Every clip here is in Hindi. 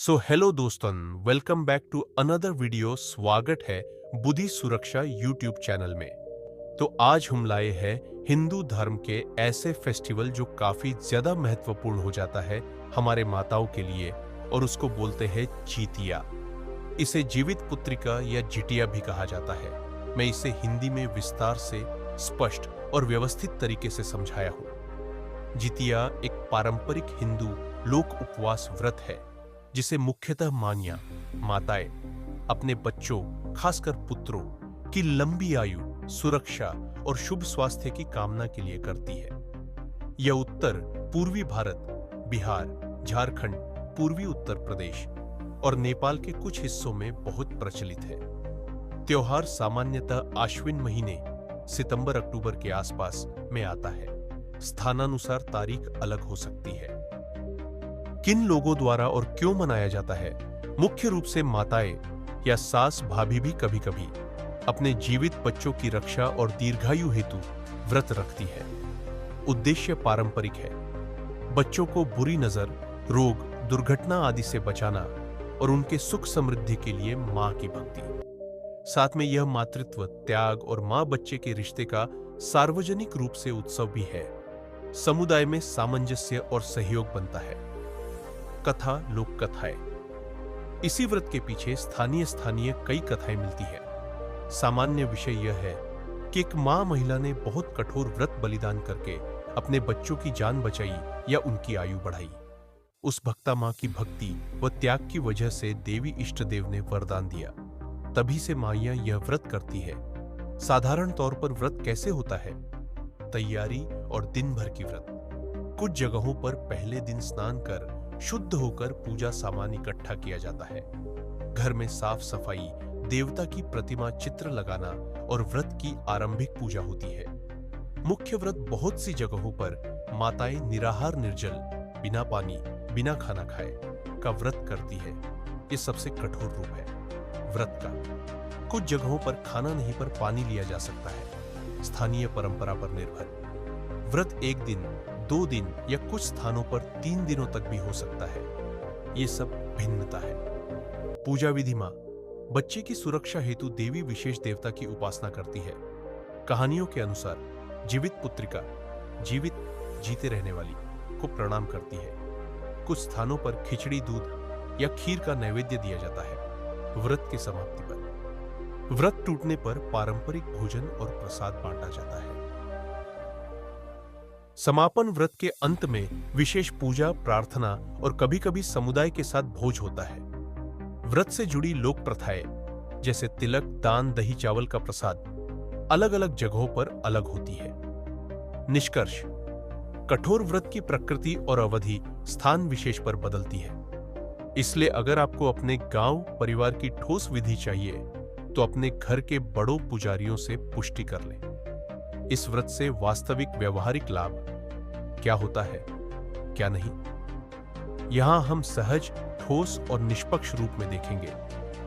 हेलो दोस्तों, welcome back to another video. स्वागत है बुद्धि सुरक्षा यूट्यूब चैनल में। तो आज हम लाए हैं हिंदू धर्म के ऐसे फेस्टिवल जो काफी ज्यादा महत्वपूर्ण हो जाता है हमारे माताओं के लिए, और उसको बोलते हैं जीतिया। इसे जीवित पुत्रिका या जिटिया भी कहा जाता है। मैं इसे हिंदी में विस्तार से, स्पष्ट और व्यवस्थित तरीके से समझाया हूं। जितिया एक पारंपरिक हिंदू लोक उपवास व्रत है जिसे मुख्यतः माताएं अपने बच्चों, खासकर पुत्रों की लंबी आयु, सुरक्षा और शुभ स्वास्थ्य की कामना के लिए करती है। यह उत्तर पूर्वी भारत, बिहार, झारखंड, पूर्वी उत्तर प्रदेश और नेपाल के कुछ हिस्सों में बहुत प्रचलित है। त्योहार सामान्यतः आश्विन महीने सितंबर अक्टूबर के आसपास में आता है। स्थानानुसार तारीख अलग हो सकती है। किन लोगों द्वारा और क्यों मनाया जाता है? मुख्य रूप से माताएं या सास भाभी भी कभी कभी अपने जीवित बच्चों की रक्षा और दीर्घायु हेतु व्रत रखती है। उद्देश्य पारंपरिक है, बच्चों को बुरी नजर, रोग, दुर्घटना आदि से बचाना और उनके सुख समृद्धि के लिए मां की भक्ति। साथ में यह मातृत्व, त्याग और मां बच्चे के रिश्ते का सार्वजनिक रूप से उत्सव भी है। समुदाय में सामंजस्य और सहयोग बनता है। कथा, लोक कथाएं। इसी व्रत के पीछे स्थानीय कई कथाएं मिलती है। सामान्य विषय यह है कि एक मां महिला ने बहुत कठोर व्रत बलिदान करके अपने बच्चों की जान बचाई या उनकी आयु बढ़ाई। उस भक्ता मां की भक्ति व त्याग की वजह से देवी इष्ट देव ने वरदान दिया। तभी से माइयां यह व्रत करती है। साधारण तौर पर व्रत कैसे होता है? तैयारी और दिन भर की व्रत। कुछ जगहों पर पहले दिन स्नान कर शुद्ध होकर पूजा सामान इकट्ठा किया जाता है। घर में साफ सफाई, देवता की प्रतिमा, चित्र लगाना और व्रत की आरंभिक पूजा होती है। मुख्य व्रत बहुत सी जगहों पर माताएं निराहार, निर्जल, बिना पानी, बिना खाना खाए का व्रत करती है। ये सबसे कठोर रूप है व्रत का। कुछ जगहों पर खाना नहीं पर पानी लिया जा सकता है। स्थानीय परंपरा पर निर्भर व्रत एक दिन, 2 दिन या कुछ स्थानों पर 3 दिनों तक भी हो सकता है। ये सब भिन्नता है। पूजा विधि मां बच्चे की सुरक्षा हेतु देवी विशेष देवता की उपासना करती है। कहानियों के अनुसार जीवित पुत्रिका, जीते रहने वाली को प्रणाम करती है। कुछ स्थानों पर खिचड़ी, दूध या खीर का नैवेद्य दिया जाता है। व्रत की समाप्ति पर, व्रत टूटने पर पारंपरिक भोजन और प्रसाद बांटा जाता है। समापन व्रत के अंत में विशेष पूजा, प्रार्थना और कभी-कभी समुदाय के साथ भोज होता है। व्रत से जुड़ी लोक प्रथाएं जैसे तिलक, दान, दही चावल का प्रसाद अलग-अलग जगहों पर अलग होती है। निष्कर्ष: कठोर व्रत की प्रकृति और अवधि स्थान विशेष पर बदलती है। इसलिए अगर आपको अपने गांव, परिवार की ठोस विधि चाहिए तो अपने घर के बड़ों पुजारियों से पुष्टि कर लें। इस व्रत से वास्तविक व्यवहारिक लाभ क्या होता है, क्या नहीं, यहां हम सहज, ठोस और निष्पक्ष रूप में देखेंगे।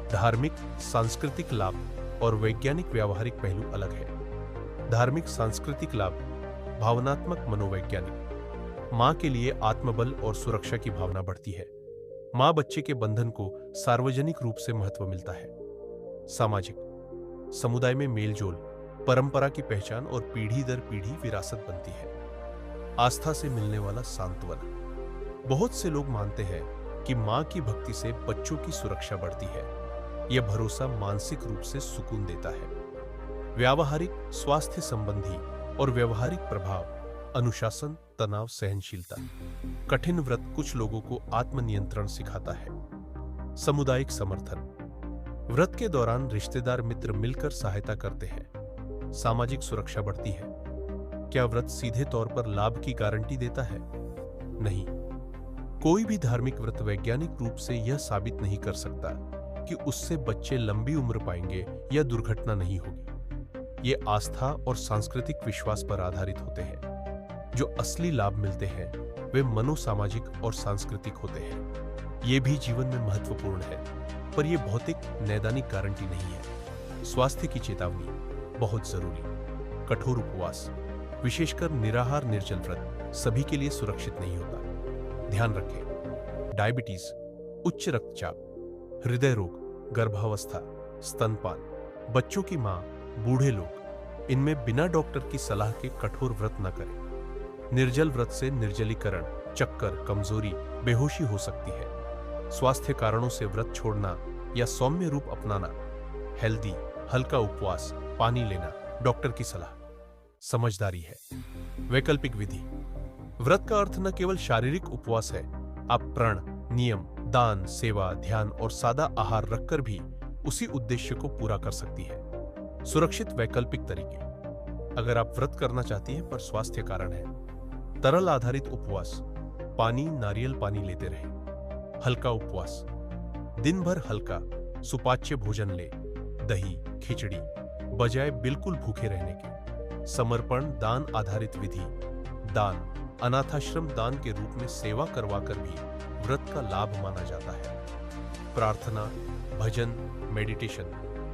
धार्मिक, सांस्कृतिक लाभ और वैज्ञानिक व्यावहारिक पहलू अलग है। धार्मिक सांस्कृतिक लाभ, भावनात्मक, मनोवैज्ञानिक। मां के लिए आत्मबल और सुरक्षा की भावना बढ़ती है। मां बच्चे के बंधन को सार्वजनिक रूप से महत्व मिलता है। सामाजिक, समुदाय में मेलजोल, परंपरा की पहचान और पीढ़ी दर पीढ़ी विरासत बनती है। आस्था से मिलने वाला सांत्वना। बहुत से लोग मानते हैं कि मां की भक्ति से बच्चों की सुरक्षा बढ़ती है। यह भरोसा मानसिक रूप से सुकून देता है। व्यावहारिक, स्वास्थ्य संबंधी और व्यवहारिक प्रभाव, अनुशासन, तनाव, सहनशीलता। कठिन व्रत कुछ लोगों को आत्मनियंत्रण सिखाता है। सामुदायिक समर्थन। व्रत के दौरान रिश्तेदार, मित्र मिलकर सहायता करते हैं। सामाजिक सुरक्षा बढ़ती है। क्या व्रत सीधे तौर पर लाभ की गारंटी देता है? नहीं। कोई भी धार्मिक व्रत वैज्ञानिक रूप से यह साबित नहीं कर सकता कि उससे बच्चे लंबी उम्र पाएंगे या दुर्घटना नहीं होगी। ये आस्था और सांस्कृतिक विश्वास पर आधारित होते हैं। जो असली लाभ मिलते हैं वे मनोसामाजिक और सांस्कृतिक होते हैं। ये भी जीवन में महत्वपूर्ण है, पर यह भौतिक, नैदानिक गारंटी नहीं है। स्वास्थ्य की चेतावनी बहुत जरूरी। कठोर उपवास, विशेषकर निराहार, निर्जल व्रत सभी के लिए सुरक्षित नहीं होता। ध्यान रखें, डायबिटीज, उच्च रक्तचाप, हृदय रोग, गर्भावस्था, स्तनपान, बच्चों की मां, बूढ़े लोग, इनमें बिना डॉक्टर की सलाह के कठोर व्रत न करें। निर्जल व्रत से निर्जलीकरण, चक्कर, कमजोरी, बेहोशी हो सकती है। स्वास्थ्य कारणों से व्रत छोड़ना या सौम्य रूप अपनाना, हेल्दी, हल्का उपवास, पानी लेना, डॉक्टर की सलाह, समझदारी है। वैकल्पिक विधि। व्रत का अर्थ न केवल शारीरिक उपवास है, आप प्रण, नियम, दान, सेवा, ध्यान और सादा आहार रखकर भी उसी उद्देश्य को पूरा कर सकती है। सुरक्षित वैकल्पिक तरीके। अगर आप व्रत करना चाहती हैं पर स्वास्थ्य कारण है, तरल आधारित उपवास, पानी, नारियल पानी लेते रहें। हल्का उपवास, दिन भर हल्का सुपाच्य भोजन ले, दही, खिचड़ी, बजाय बिल्कुल भूखे रहने के। समर्पण, दान आधारित विधि, दान, अनाथाश्रम दान के रूप में सेवा करवाकर भी व्रत का लाभ माना जाता है। प्रार्थना, भजन, मेडिटेशन,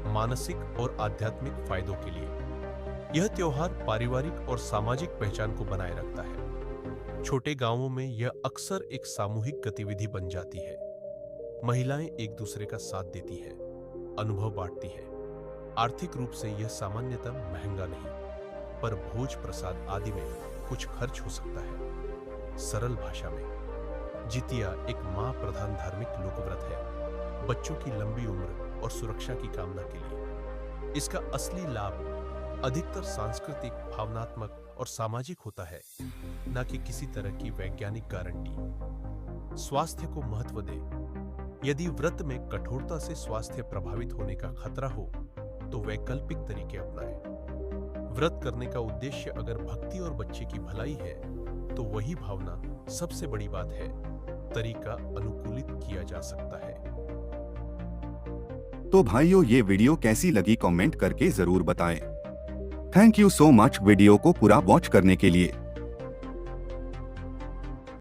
मानसिक और आध्यात्मिक फायदों के लिए। यह त्योहार पारिवारिक और सामाजिक पहचान को बनाए रखता है। छोटे गांवों में यह अक्सर एक सामूहिक गतिविधि बन जाती है। महिलाएं एक दूसरे का साथ देती है, अनुभव बांटती है। आर्थिक रूप से यह सामान्यतः महंगा नहीं, पर भोज प्रसाद आदि में कुछ खर्च हो सकता है। सरल भाषा में, जितिया एक मां प्रधान धार्मिक लोकव्रत है, बच्चों की लंबी उम्र और सुरक्षा की कामना के लिए। इसका असली लाभ अधिकतर सांस्कृतिक, भावनात्मक और सामाजिक होता है, न कि किसी तरह की वैज्ञानिक गारंटी। स्वास्थ्य को महत्व दें। यदि व्रत में कठोरता से स्वास्थ्य प्रभावित होने का खतरा हो तो वैकल्पिक तरीके अपनाएं। व्रत करने का उद्देश्य अगर भक्ति और बच्चे की भलाई है तो वही भावना सबसे बड़ी बात है। तरीका अनुकूलित किया जा सकता है। तो भाइयों, ये वीडियो कैसी लगी कमेंट करके जरूर बताएं। Thank you so much video को पूरा वॉच करने के लिए।